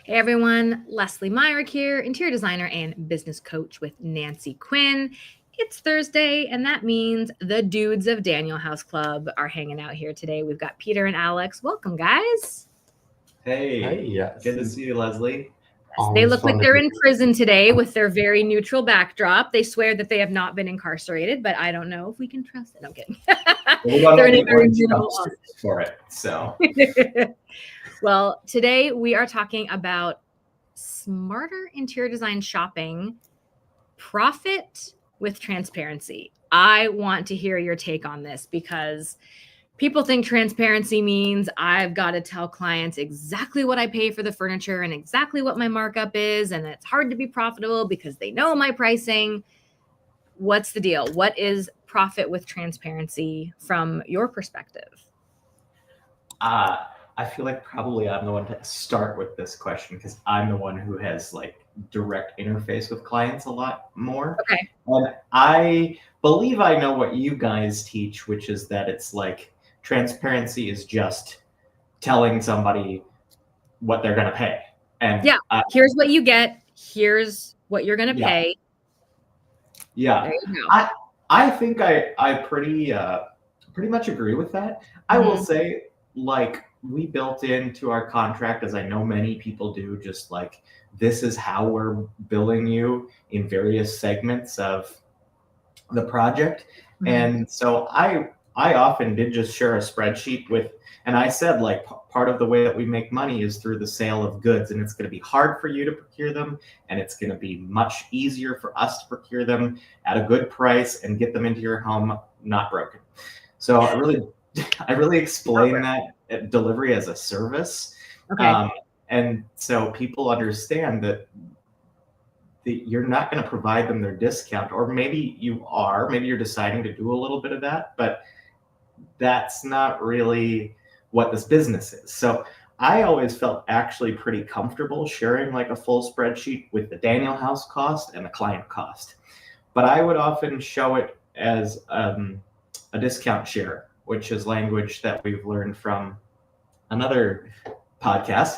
Hey everyone, Lesley Myrick here, interior designer and business coach with Nancy Quinn. It's Thursday, and that means the dudes of Daniel House Club are hanging out here today. We've got Peter and Alex. Welcome, guys. Hey, Yes. good to see you, Lesley. They Always look fun like to they're be in here. prison today with their very neutral backdrop. They swear that they have not been incarcerated, but I don't know if we can trust it. I'm kidding. We don't They're have in a the very orange minimal jumpsuits for it, so. Well, today we are talking about smarter interior design shopping, profit with transparency. I want to hear your take on this because people think transparency means I've got to tell clients exactly what I pay for the furniture and exactly what my markup is, and it's hard to be profitable because they know my pricing. What's the deal? What is profit with transparency from your perspective? I feel like probably I'm the one to start with this question because I'm the one who has like direct interface with clients a lot more. Okay. And I believe I know what you guys teach, which is that it's like transparency is just telling somebody what they're going to pay. And Yeah, here's what you get. Here's what you're going to Yeah. pay. Yeah, There you go. I think I pretty much agree with that. I will say, like, we built into our contract, as I know many people do, just like this is how we're billing you in various segments of the project. And so I often did just share a spreadsheet with, and I said like part of the way that we make money is through the sale of goods, and it's going to be hard for you to procure them, and it's going to be much easier for us to procure them at a good price and get them into your home not broken. So I really explain that delivery as a service. Okay. And so people understand that you're not going to provide them their discount, or maybe you're deciding to do a little bit of that, but that's not really what this business is. So I always felt actually pretty comfortable sharing like a full spreadsheet with the Daniel House cost and the client cost. But I would often show it as a discount share, which is language that we've learned from another podcast.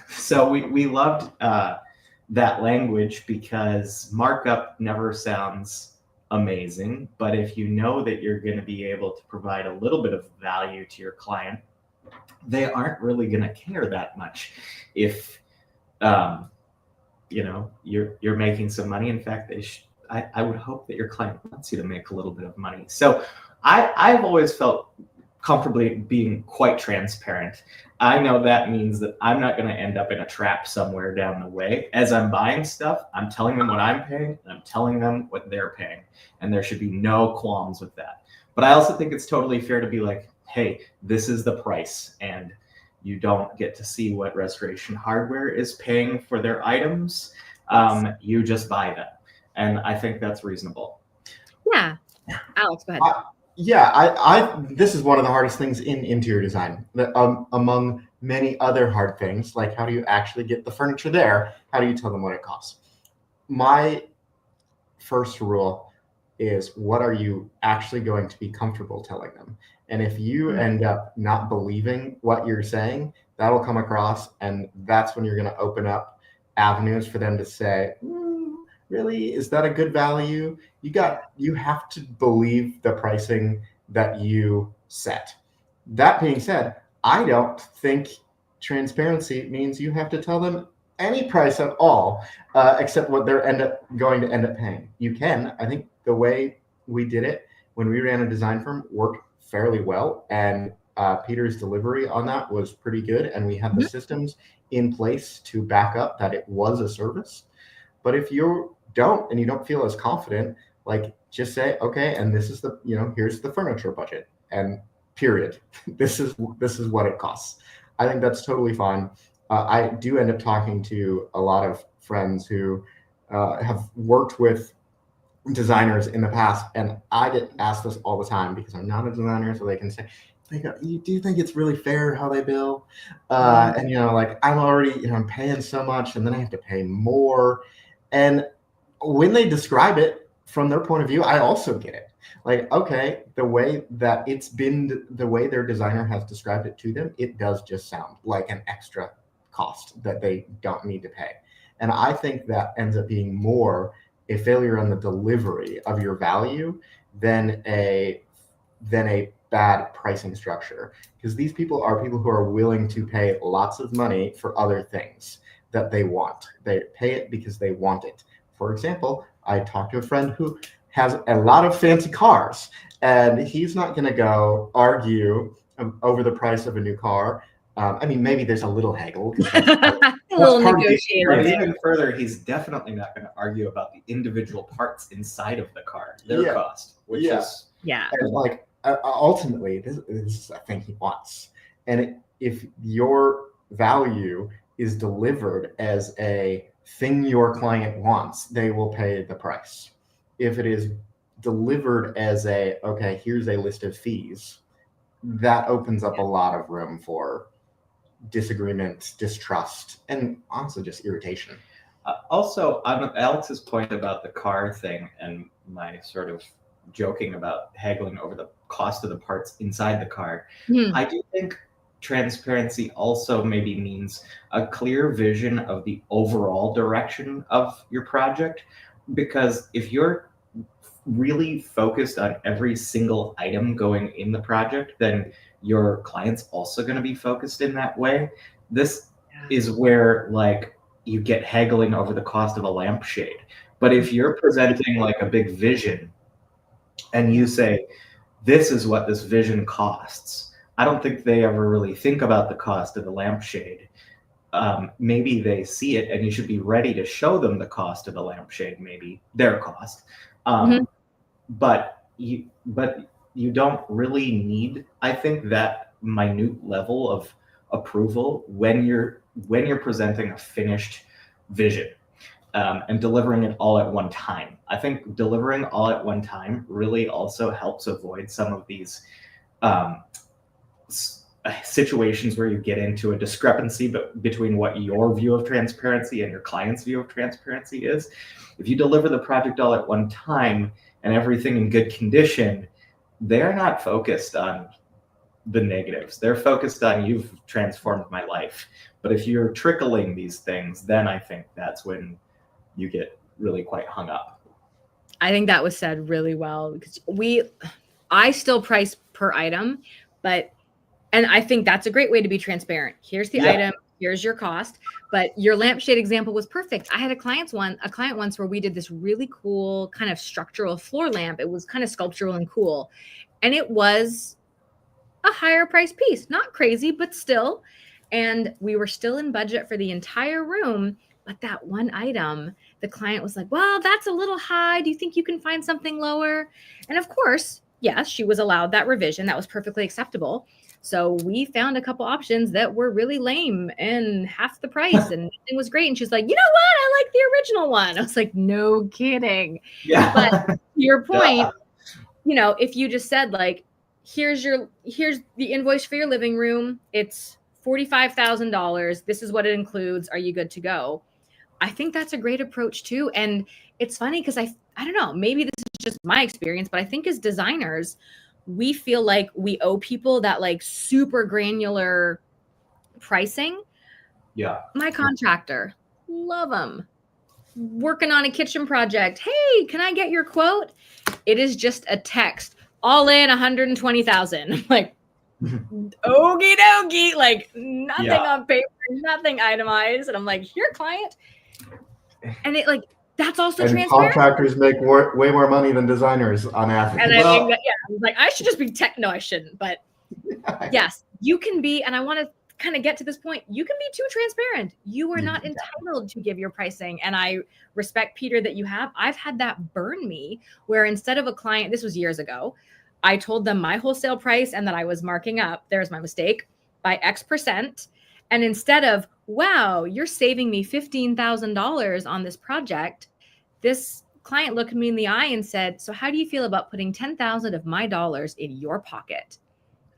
So we loved that language because markup never sounds amazing, but if you know that you're going to be able to provide a little bit of value to your client, they aren't really going to care that much if you're making some money. In fact, I would hope that your client wants you to make a little bit of money. So I've always felt comfortably being quite transparent. I know that means that I'm not going to end up in a trap somewhere down the way. As I'm buying stuff, I'm telling them what I'm paying, and I'm telling them what they're paying. And there should be no qualms with that. But I also think it's totally fair to be like, hey, this is the price. And you don't get to see what Restoration Hardware is paying for their items. You just buy them. And I think that's reasonable. Yeah. Alex, go ahead. This is one of the hardest things in interior design, among many other hard things, like how do you actually get the furniture there? How do you tell them what it costs? My first rule is, what are you actually going to be comfortable telling them? And if you end up not believing what you're saying, that'll come across, and that's when you're going to open up avenues for them to say, really, is that a good value? You have to believe the pricing that you set. That being said, I don't think transparency means you have to tell them any price at all, except what they're going to end up paying. You can. I think the way we did it when we ran a design firm worked fairly well, and Peter's delivery on that was pretty good, and we had the systems in place to back up that it was a service. But if you don't, and you don't feel as confident, like, just say, okay, and this is here's the furniture budget, and period. This is what it costs. I think that's totally fine. I do end up talking to a lot of friends who have worked with designers in the past, and I get asked this all the time because I'm not a designer, so they can say, you do think it's really fair how they bill? And like, I'm already I'm paying so much, and then I have to pay more. And when they describe it from their point of view, I also get it. Like, okay, the way that it's been, the way their designer has described it to them, it does just sound like an extra cost that they don't need to pay. And I think that ends up being more a failure on the delivery of your value than a bad pricing structure, because these people are people who are willing to pay lots of money for other things that they want. They pay it because they want it. For example, I talked to a friend who has a lot of fancy cars, and he's not going to go argue over the price of a new car. I mean, maybe there's a little haggle. A little negotiator. But even further, he's definitely not going to argue about the individual parts inside of the car, their cost, which is and like ultimately this is a thing he wants. And if your value is delivered as a thing your client wants, they will pay the price. If it is delivered as okay, here's a list of fees, that opens up a lot of room for disagreement, distrust, and honestly just irritation. Also, on Alex's point about the car thing and my sort of joking about haggling over the cost of the parts inside the car, I do think transparency also maybe means a clear vision of the overall direction of your project, because if you're really focused on every single item going in the project, then your client's also going to be focused in that way. This is where like you get haggling over the cost of a lampshade. But if you're presenting like a big vision and you say, this is what this vision costs, I don't think they ever really think about the cost of the lampshade. Maybe they see it and you should be ready to show them the cost of the lampshade, maybe their cost. But you don't really need, I think, that minute level of approval when you're presenting a finished vision and delivering it all at one time. I think delivering all at one time really also helps avoid some of these situations where you get into a discrepancy between what your view of transparency and your client's view of transparency is. If you deliver the project all at one time and everything in good condition, they're not focused on the negatives. They're focused on, you've transformed my life. But if you're trickling these things, then I think that's when you get really quite hung up. I think that was said really well, because I still price per item, and I think that's a great way to be transparent. Here's the item, here's your cost. But your lampshade example was perfect. I had a client once where we did this really cool kind of structural floor lamp. It was kind of sculptural and cool. And it was a higher price piece, not crazy, but still. And we were still in budget for the entire room. But that one item, the client was like, well, that's a little high. Do you think you can find something lower? And of course, yes, she was allowed that revision. That was perfectly acceptable. So we found a couple options that were really lame and half the price, and it was great. And she's like, you know what? I like the original one. I was like, no kidding. Yeah. But to your point, if you just said like, here's the invoice for your living room. It's $45,000. This is what it includes. Are you good to go? I think that's a great approach too. And it's funny because I don't know, maybe this is just my experience, but I think as designers, we feel like we owe people that like super granular pricing. Yeah. My contractor, love them. Working on a kitchen project. Hey, can I get your quote? It is just a text. All in 120,000. I'm like, okie dokie, like nothing on paper, nothing itemized. And I'm like, here, client. And it like, that's also transparent. Contractors make way more money than designers on average. And I think that, I was like, I should just be no, I shouldn't. But yes, you can be, and I want to kind of get to this point. You can be too transparent. You are not entitled to give your pricing. And I respect, Peter, that you have. I've had that burn me where instead of a client, this was years ago, I told them my wholesale price and that I was marking up, there's my mistake, by X%. And instead of, wow, you're saving me $15,000 on this project, this client looked me in the eye and said, so how do you feel about putting 10,000 of my dollars in your pocket?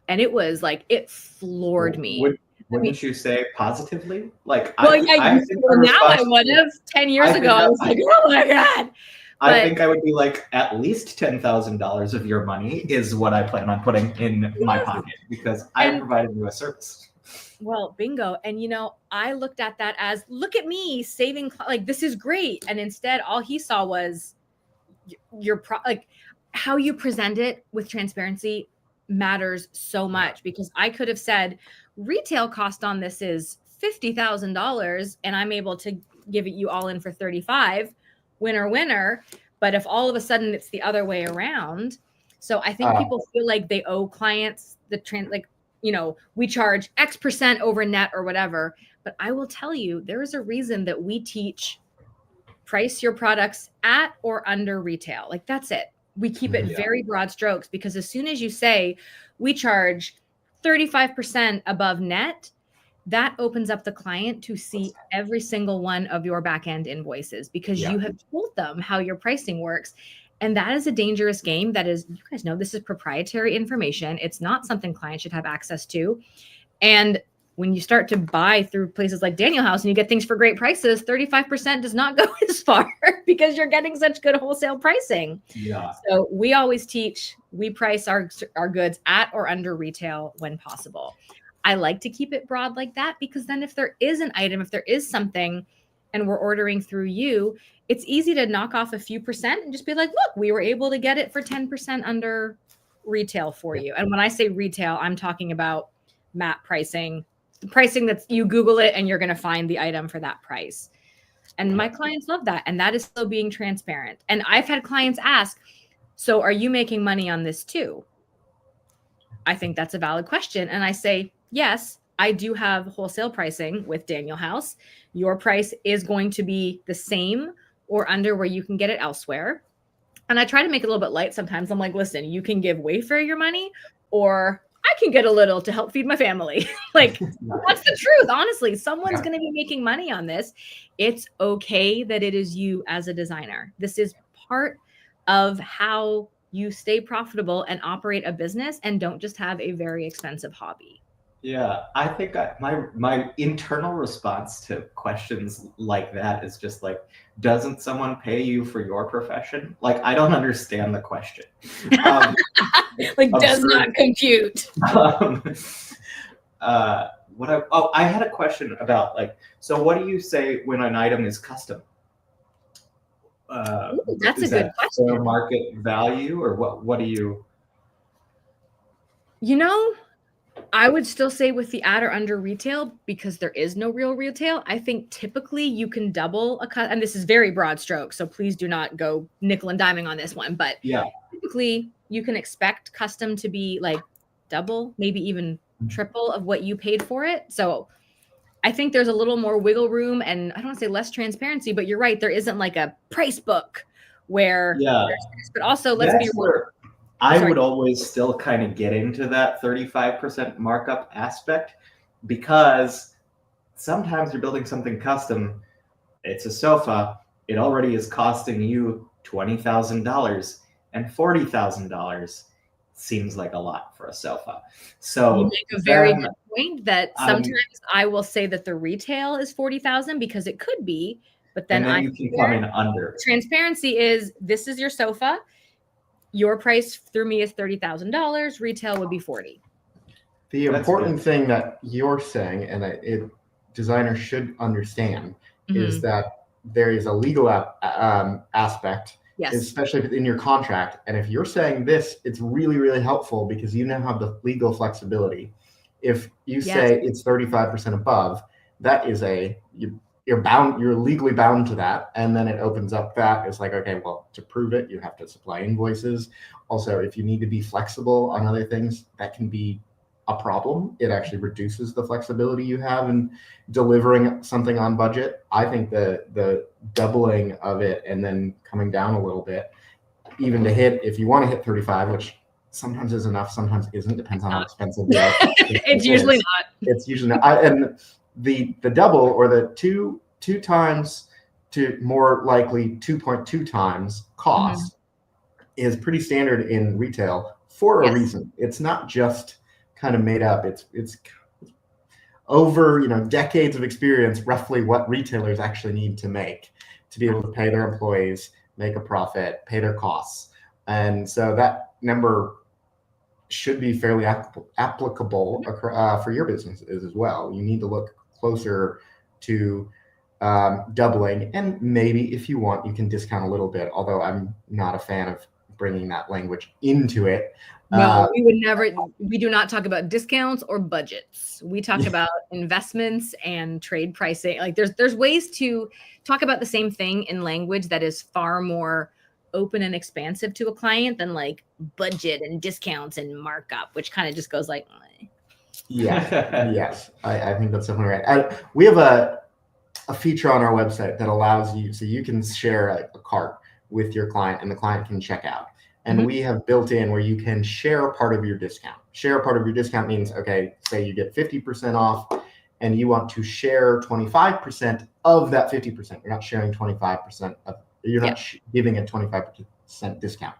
And it was like, it floored me. Wouldn't you say positively? Like, well, now I would have 10 years ago. I was like, oh my God. I think I would be like, at least $10,000 of your money is what I plan on putting in my pocket because I provided you a service. Well, bingo. And, I looked at that as, look at me saving, like, this is great. And instead, all he saw was like how you present it with transparency matters so much, because I could have said retail cost on this is $50,000 and I'm able to give it you all in for 35, winner. But if all of a sudden it's the other way around, so I think people feel like they owe clients we charge X% over net or whatever. But I will tell you, there is a reason that we teach price your products at or under retail. Like, that's it. We keep it very broad strokes, because as soon as you say we charge 35% above net, that opens up the client to see every single one of your back end invoices, because you have told them how your pricing works. And that is a dangerous game. That is, you guys know, this is proprietary information. It's not something clients should have access to. And when you start to buy through places like Daniel House and you get things for great prices, 35% does not go as far, because you're getting such good wholesale pricing. Yeah. So we always teach, we price our goods at or under retail when possible. I like to keep it broad like that, because then if there is an item, if there is something and we're ordering through you, it's easy to knock off a few percent and just be like, look, we were able to get it for 10% under retail for you. And when I say retail, I'm talking about MAP pricing, the pricing that's, you Google it and you're going to find the item for that price. And my clients love that. And that is still being transparent. And I've had clients ask, so are you making money on this too? I think that's a valid question. And I say, yes, I do have wholesale pricing with Daniel House. Your price is going to be the same or under where you can get it elsewhere. And I try to make it a little bit light sometimes. I'm like, listen, you can give Wayfair your money, or I can get a little to help feed my family. Like, that's the truth. Honestly, someone's going to be making money on this. It's okay that it is you as a designer. This is part of how you stay profitable and operate a business, and don't just have a very expensive hobby. Yeah, I think my internal response to questions like that is just like, doesn't someone pay you for your profession? Like, I don't understand the question. Like, does not compute. I had a question about, like, so what do you say when an item is custom? That's a good question. Fair market value, or what do you? I would still say with the at or under retail, because there is no real retail. I think typically you can double and this is very broad stroke, so please do not go nickel and diming on this one. But typically you can expect custom to be like double, maybe even triple of what you paid for it. So I think there's a little more wiggle room, and I don't want to say less transparency, but you're right. There isn't like a price book where, but also let's be real. I would always still kind of get into that 35% markup aspect, because sometimes you're building something custom. It's a sofa. It already is costing you $20,000, and $40,000 seems like a lot for a sofa. So you make a very good point that sometimes I will say that the retail is $40,000, because it could be, but then you can come in under. Transparency is, this is your sofa. Your price through me is $30,000. Retail would be $40,000. The important thing that you're saying, and designers should understand, is that there is a legal aspect, especially in your contract. And if you're saying this, it's really, really helpful, because you now have the legal flexibility. If you say it's 35% above, that is you're legally bound to that. And then it opens up that it's like, okay, well, to prove it, you have to supply invoices. Also, if you need to be flexible on other things, that can be a problem. It actually reduces the flexibility you have in delivering something on budget. I think the doubling of it and then coming down a little bit, even to hit, if you want to hit 35, which sometimes is enough, sometimes isn't, depends on how expensive it's usually not. It's usually not. And the double, or the two times to more likely 2.2 times cost is pretty standard in retail for a reason. It's not just kind of made up. It's over decades of experience, roughly what retailers actually need to make to be able to pay their employees, make a profit, pay their costs. And so that number should be fairly applicable for your businesses as well. You need to look closer to doubling, and maybe if you want, you can discount a little bit, although I'm not a fan of bringing that language into it. No, we do not talk about discounts or budgets. We talk about investments and trade pricing. Like there's ways to talk about the same thing in language that is far more open and expansive to a client than like budget and discounts and markup, which kind of just goes like, yes, I think that's definitely right. We have a feature on our website that allows you, so you can share a cart with your client and the client can check out. And we have built in where you can share part of your discount. Share part of your discount means, okay, say you get 50% off and you want to share 25% of that 50%. You're not sharing 25% of, you're not giving a 25% discount.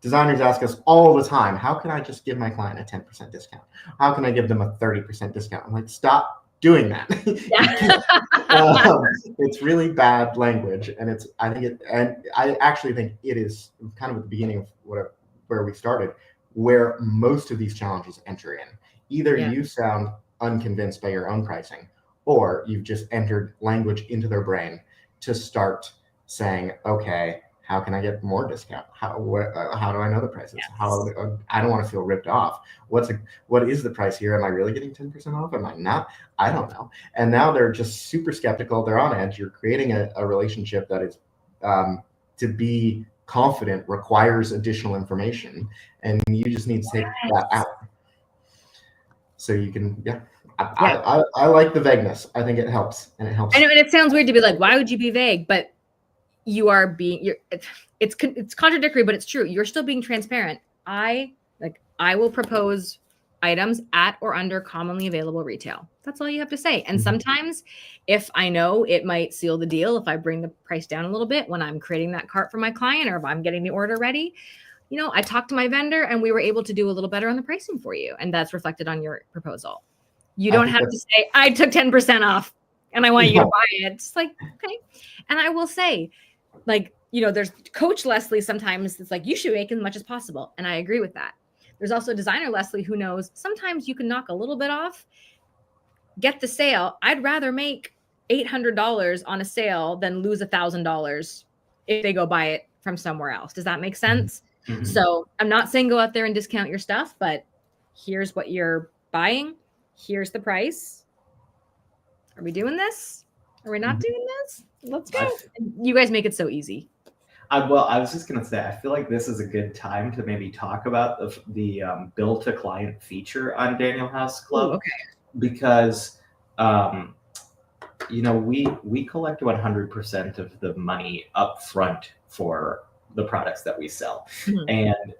Designers ask us all the time, how can I just give my client a 10% discount? How can I give them a 30% discount? I'm like, stop doing that. It's really bad language, and I actually think it is kind of at the beginning of where we started, where most of these challenges enter in. Either you sound unconvinced by your own pricing, or you've just entered language into their brain to start saying, okay, how can I get more discount? How do I know the prices? I don't want to feel ripped off. What is the price here? Am I really getting 10% off? Am I not? I don't know. And now they're just super skeptical. They're on edge. You're creating a relationship that is to be confident requires additional information, and you just need to take that out. So you can, I like the vagueness. I think it helps, and it helps. I know, and it sounds weird to be like, why would you be vague? But you are being, it's contradictory, but it's true. You're still being transparent. I will propose items at or under commonly available retail. That's all you have to say. And sometimes if I know it might seal the deal, if I bring the price down a little bit when I'm creating that cart for my client, or if I'm getting the order ready, I talked to my vendor and we were able to do a little better on the pricing for you. And that's reflected on your proposal. You don't have to say, I took 10% off and I want you to buy it. It's like, okay. And I will say, there's Coach Lesley. Sometimes it's like, you should make as much as possible. And I agree with that. There's also Designer Lesley who knows sometimes you can knock a little bit off, get the sale. I'd rather make $800 on a sale than lose $1,000 if they go buy it from somewhere else. Does that make sense? Mm-hmm. So I'm not saying go out there and discount your stuff, but here's what you're buying. Here's the price. Are we doing this? Are we not doing this? Let's go. You guys make it so easy. I was just going to say, I feel like this is a good time to maybe talk about the bill to client feature on Daniel House Club. Ooh, okay. Because, we collect 100% of the money up front for the products that we sell. Mm-hmm. And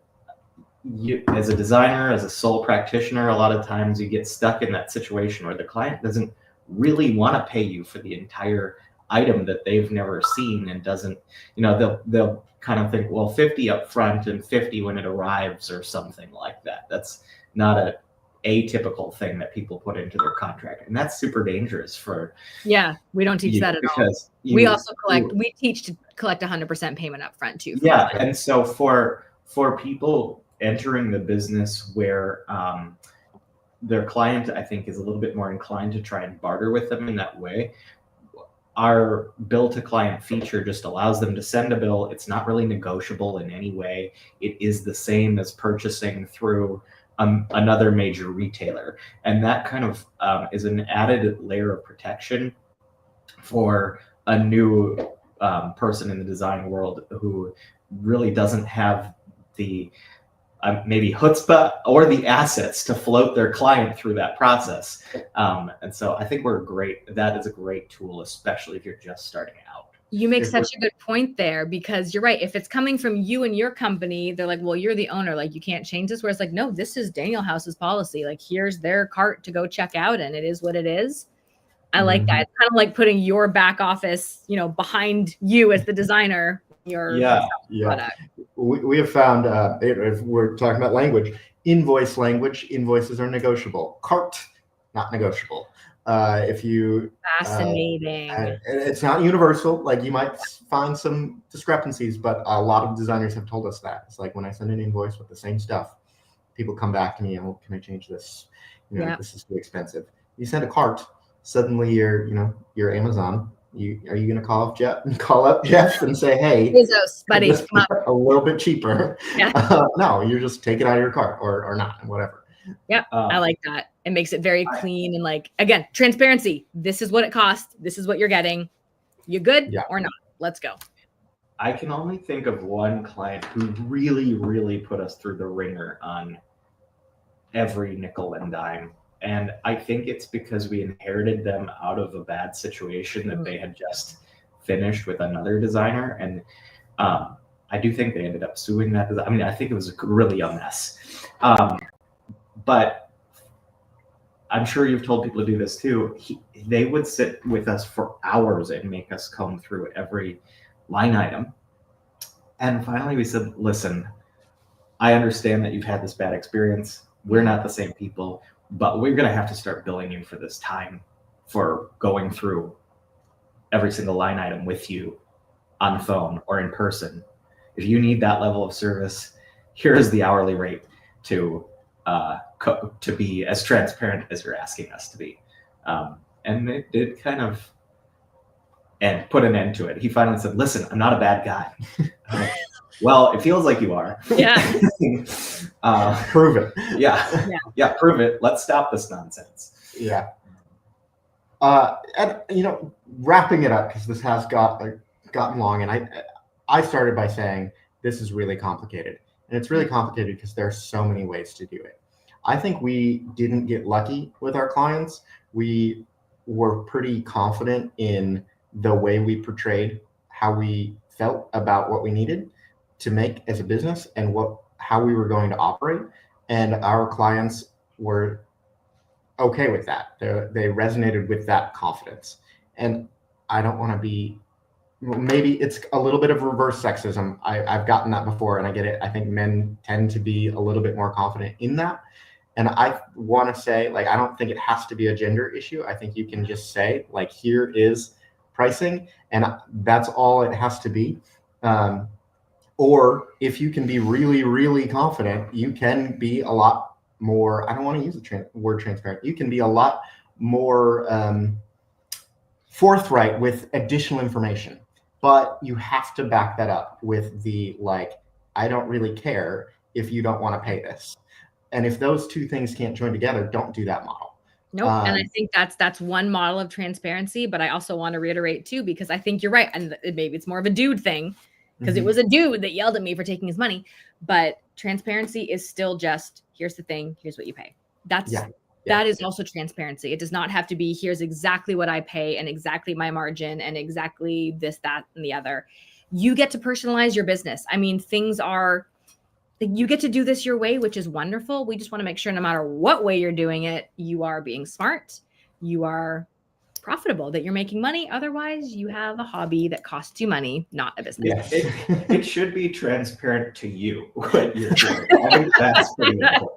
you, as a designer, as a sole practitioner, a lot of times you get stuck in that situation where the client doesn't really want to pay you for the entire item that they've never seen, and doesn't, they'll kind of think, well, 50 up front and 50 when it arrives or something like that. That's not a atypical thing that people put into their contract, and that's super dangerous for. Yeah, we don't teach that at all. We also we teach to collect 100% payment up front too. Yeah, and so for people entering the business where their client, I think, is a little bit more inclined to try and barter with them in that way, our bill to client feature just allows them to send a bill. It's not really negotiable in any way. It is the same as purchasing through another major retailer. And that kind of is an added layer of protection for a new person in the design world who really doesn't have the maybe chutzpah or the assets to float their client through that process. And so I think that is a great tool, especially if you're just starting out. You make such a good point there, because you're right. If it's coming from you and your company, they're like, well, you're the owner, like you can't change this. Whereas like, no, this is Daniel House's policy. Like here's their cart to go check out, and it is what it is. I like that. It's kind of like putting your back office, behind you as the designer. Product. We have found, if we're talking about language, invoices are negotiable. Cart, not negotiable. If you fascinating, it's not universal. Like you might find some discrepancies, but a lot of designers have told us that it's like when I send an invoice with the same stuff, people come back to me, oh, can I change this? Yeah. This is too expensive. You send a cart, suddenly you're Amazon. Are you going to call up Jeff and say, hey, Bezos, buddy, this come up. a little bit cheaper? Yeah. No, you just take it out of your cart or not, whatever. Yeah, I like that. It makes it very clean and like, again, transparency. This is what it costs. This is what you're getting. You good or not? Let's go. I can only think of one client who really, really put us through the ringer on every nickel and dime. And I think it's because we inherited them out of a bad situation that they had just finished with another designer. And I do think they ended up suing that design. I mean, I think it was really a mess. But I'm sure you've told people to do this too. They would sit with us for hours and make us comb through every line item. And finally we said, listen, I understand that you've had this bad experience. We're not the same people, but we're going to have to start billing you for this time for going through every single line item with you on the phone or in person. If you need that level of service, here's the hourly rate to be as transparent as you're asking us to be. And it did kind of put an end to it. He finally said, listen, I'm not a bad guy. Well, it feels like you are. Yeah. Prove it. Yeah, prove it. Let's stop this nonsense. Yeah. And wrapping it up, because this has gotten long, and I started by saying this is really complicated. And it's really complicated because there are so many ways to do it. I think we didn't get lucky with our clients. We were pretty confident in the way we portrayed how we felt about what we needed to make as a business and how we were going to operate. And our clients were okay with that. They resonated with that confidence. And I don't want to be, maybe it's a little bit of reverse sexism. I've gotten that before and I get it. I think men tend to be a little bit more confident in that. And I want to say, like, I don't think it has to be a gender issue. I think you can just say, like, here is pricing, and that's all it has to be. Or if you can be really, really confident, you can be a lot more, I don't want to use the word transparent. You can be a lot more forthright with additional information, but you have to back that up with the, like, I don't really care if you don't want to pay this. And if those two things can't join together, don't do that model. Nope. And I think that's one model of transparency, but I also want to reiterate too, because I think you're right. And maybe it's more of a dude thing because it was a dude that yelled at me for taking his money, but transparency is still just, here's the thing, here's what you pay. That is also transparency. It does not have to be, here's exactly what I pay and exactly my margin and exactly this, that, and the other. You get to personalize your business. I mean, things are, you get to do this your way, which is wonderful. We just want to make sure no matter what way you're doing it, you are being smart, you are profitable, that you're making money. Otherwise, you have a hobby that costs you money, not a business. Yeah, it should be transparent to you what you're doing. I think that's pretty important.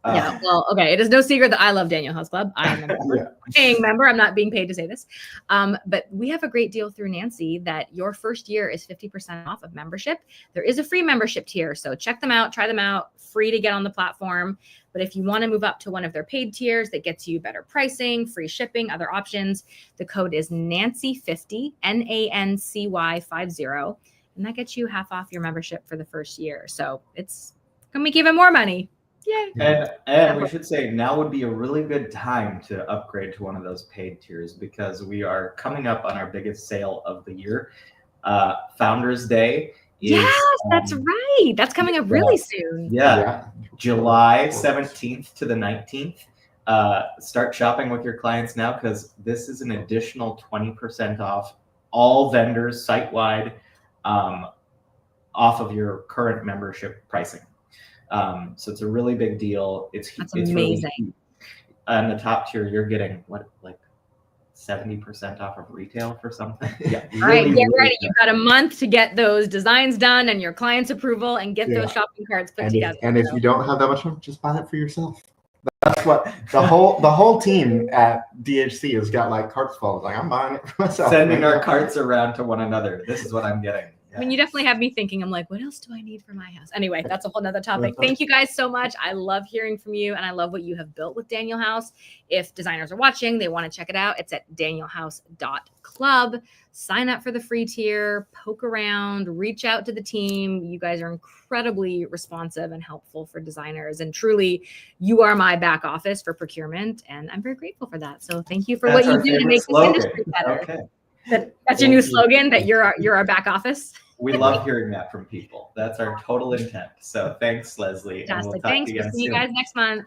Yeah, well, okay. It is no secret that I love Daniel House Club. I am a paying member. I'm not being paid to say this. But we have a great deal through Nancy that your first year is 50% off of membership. There is a free membership tier. So check them out, try them out, free to get on the platform. But if you want to move up to one of their paid tiers that gets you better pricing, free shipping, other options, the code is Nancy50, NANCY50. And that gets you half off your membership for the first year. So it's going to make even more money. Yay. And we should say now would be a really good time to upgrade to one of those paid tiers because we are coming up on our biggest sale of the year. Founders Day is, that's right. That's coming up really soon. Yeah. July 17th to the 19th. Start shopping with your clients now because this is an additional 20% off all vendors site-wide off of your current membership pricing. So it's a really big deal. It's amazing. Really, on the top tier, you're getting like 70% off of retail for something. Yeah. All right, get ready. You've got a month to get those designs done and your client's approval and get those shopping carts put together. If you don't have that much money, just buy it for yourself. That's what the whole team at DHC has got, like, carts full. Like, I'm buying it for myself. Sending our carts around to one another. This is what I'm getting. I mean, you definitely have me thinking. I'm like, what else do I need for my house? Anyway, that's a whole nother topic. Thank you guys so much. I love hearing from you, and I love what you have built with Daniel House. If designers are watching, they want to check it out. It's at danielhouse.club. Sign up for the free tier, poke around, reach out to the team. You guys are incredibly responsive and helpful for designers. And truly, you are my back office for procurement. And I'm very grateful for that. So thank you for what you do to make this industry better. Okay. That's your new slogan, that you're our back office. We love hearing that from people. That's our total intent. So thanks, Lesley. Fantastic. And we'll talk Thanks. to you We'll again see you soon. guys next month.